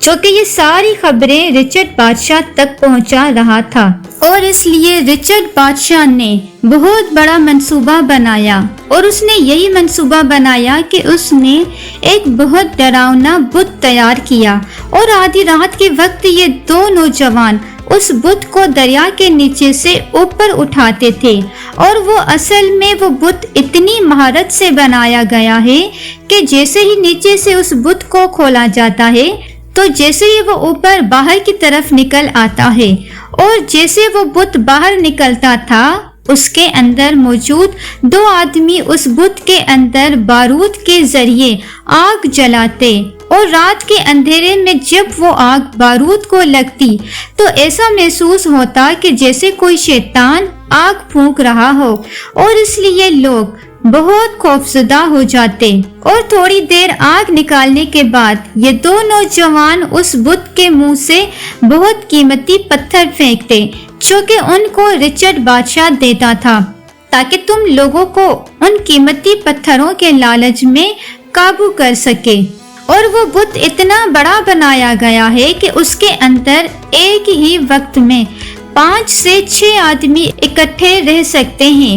[SPEAKER 1] جو کہ یہ ساری خبریں رچرڈ بادشاہ تک پہنچا رہا تھا۔ اور اس لیے رچرڈ بادشاہ نے بہت بڑا منصوبہ بنایا اور اس نے یہی منصوبہ بنایا کہ اس نے ایک بہت ڈراؤنا بت تیار کیا اور آدھی رات کے وقت یہ دو نوجوان اس بت کو دریا کے نیچے سے اوپر اٹھاتے تھے اور وہ اصل میں وہ بت اتنی مہارت سے بنایا گیا ہے کہ جیسے ہی نیچے سے اس بت کو کھولا جاتا ہے تو جیسے ہی وہ اوپر باہر کی طرف نکل آتا ہے اور جیسے وہ بت باہر نکلتا تھا اس کے اندر موجود دو آدمی اس بت کے اندر بارود کے ذریعے آگ جلاتے اور رات کے اندھیرے میں جب وہ آگ بارود کو لگتی تو ایسا محسوس ہوتا کہ جیسے کوئی شیطان آگ پھونک رہا ہو اور اس لیے لوگ بہت خوفزدہ ہو جاتے اور تھوڑی دیر آگ نکالنے کے بعد یہ دو نوجوان اس بت کے منہ سے بہت قیمتی پتھر پھینکتے جو کہ ان کو رچرڈ بادشاہ دیتا تھا تاکہ تم لوگوں کو ان قیمتی پتھروں کے لالچ میں قابو کر سکے۔ اور وہ بت اتنا بڑا بنایا گیا ہے کہ اس کے اندر ایک ہی وقت میں 5 سے 6 آدمی اکٹھے رہ سکتے ہیں۔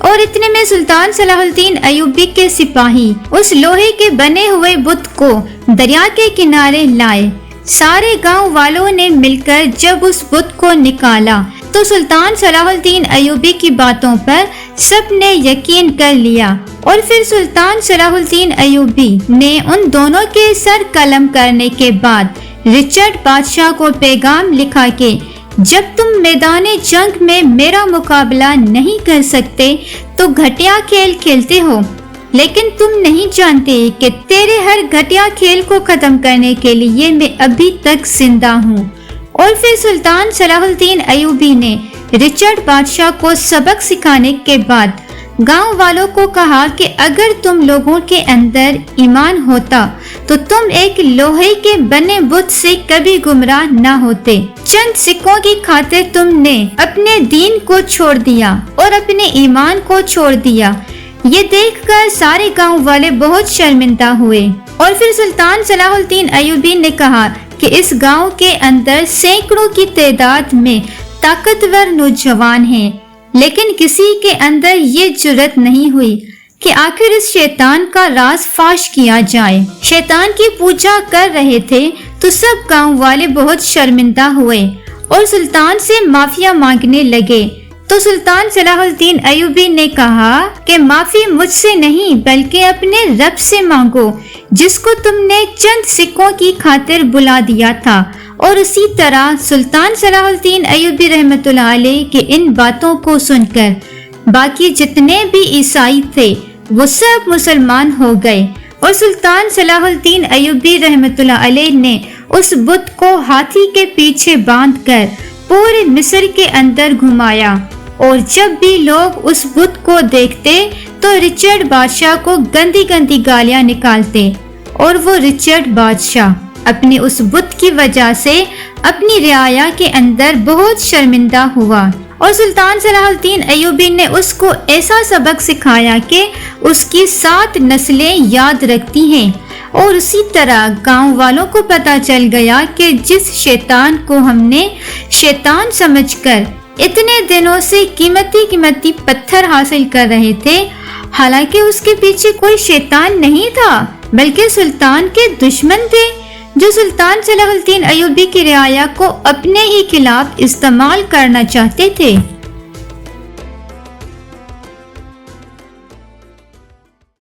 [SPEAKER 1] اور اتنے میں سلطان صلاح الدین ایوبی کے سپاہی اس لوہے کے بنے ہوئے بت کو دریا کے کنارے لائے۔ سارے گاؤں والوں نے مل کر جب اس بت کو نکالا تو سلطان صلاح الدین ایوبی کی باتوں پر سب نے یقین کر لیا، اور پھر سلطان صلاح الدین ایوبی نے ان دونوں کے سر قلم کرنے کے بعد رچرڈ بادشاہ کو پیغام لکھا کہ جب تم میدان جنگ میں میرا مقابلہ نہیں کر سکتے تو گھٹیا کھیل کھیلتے ہو، لیکن تم نہیں جانتے کہ تیرے ہر گھٹیا کھیل کو ختم کرنے کے لیے میں ابھی تک زندہ ہوں۔ اور پھر سلطان صلاح الدین ایوبی نے رچرڈ بادشاہ کو سبق سکھانے کے بعد گاؤں والوں کو کہا کہ اگر تم لوگوں کے اندر ایمان ہوتا تو تم ایک لوہے کے بنے بت سے کبھی گمراہ نہ ہوتے۔ چند سکوں کی خاطر تم نے اپنے دین کو چھوڑ دیا اور اپنے ایمان کو چھوڑ دیا۔ یہ دیکھ کر سارے گاؤں والے بہت شرمندہ ہوئے۔ اور پھر سلطان صلاح الدین ایوبی نے کہا کہ اس گاؤں کے اندر سینکڑوں کی تعداد میں طاقتور نوجوان ہیں، لیکن کسی کے اندر یہ جرأت نہیں ہوئی کہ آخر اس شیطان کا راز فاش کیا جائے۔ شیطان کی پوجا کر رہے تھے تو سب گاؤں والے بہت شرمندہ ہوئے اور سلطان سے معافیا مانگنے لگے۔ تو سلطان صلاح الدین ایوبی نے کہا کہ معافی مجھ سے نہیں بلکہ اپنے رب سے مانگو جس کو تم نے چند سکوں کی خاطر بلا دیا تھا۔ اور اسی طرح سلطان صلاح الدین ایوبی رحمۃ اللہ علیہ کے ان باتوں کو سن کر باقی جتنے بھی عیسائی تھے وہ سب مسلمان ہو گئے، اور سلطان صلاح الدین ایوبی رحمۃ اللہ علیہ نے اس بت کو ہاتھی کے پیچھے باندھ کر پورے مصر کے اندر گھمایا، اور جب بھی لوگ اس بت کو دیکھتے تو رچرڈ بادشاہ کو گندی گندی گالیاں نکالتے، اور وہ رچرڈ بادشاہ اپنے اس بت کی وجہ سے اپنی رعایا کے اندر بہت شرمندہ ہوا۔ اور سلطان صلاح الدین ایوبی نے اس کو ایسا سبق سکھایا کہ اس کی 7 نسلیں یاد رکھتی ہیں۔ اور اسی طرح گاؤں والوں کو پتہ چل گیا کہ جس شیطان کو ہم نے شیطان سمجھ کر اتنے دنوں سے قیمتی پتھر حاصل کر رہے تھے، حالانکہ اس کے پیچھے کوئی شیطان نہیں تھا بلکہ سلطان کے دشمن تھے جو سلطان صلاح الدین ایوبی کی رعایا کو اپنے ہی خلاف استعمال کرنا چاہتے تھے۔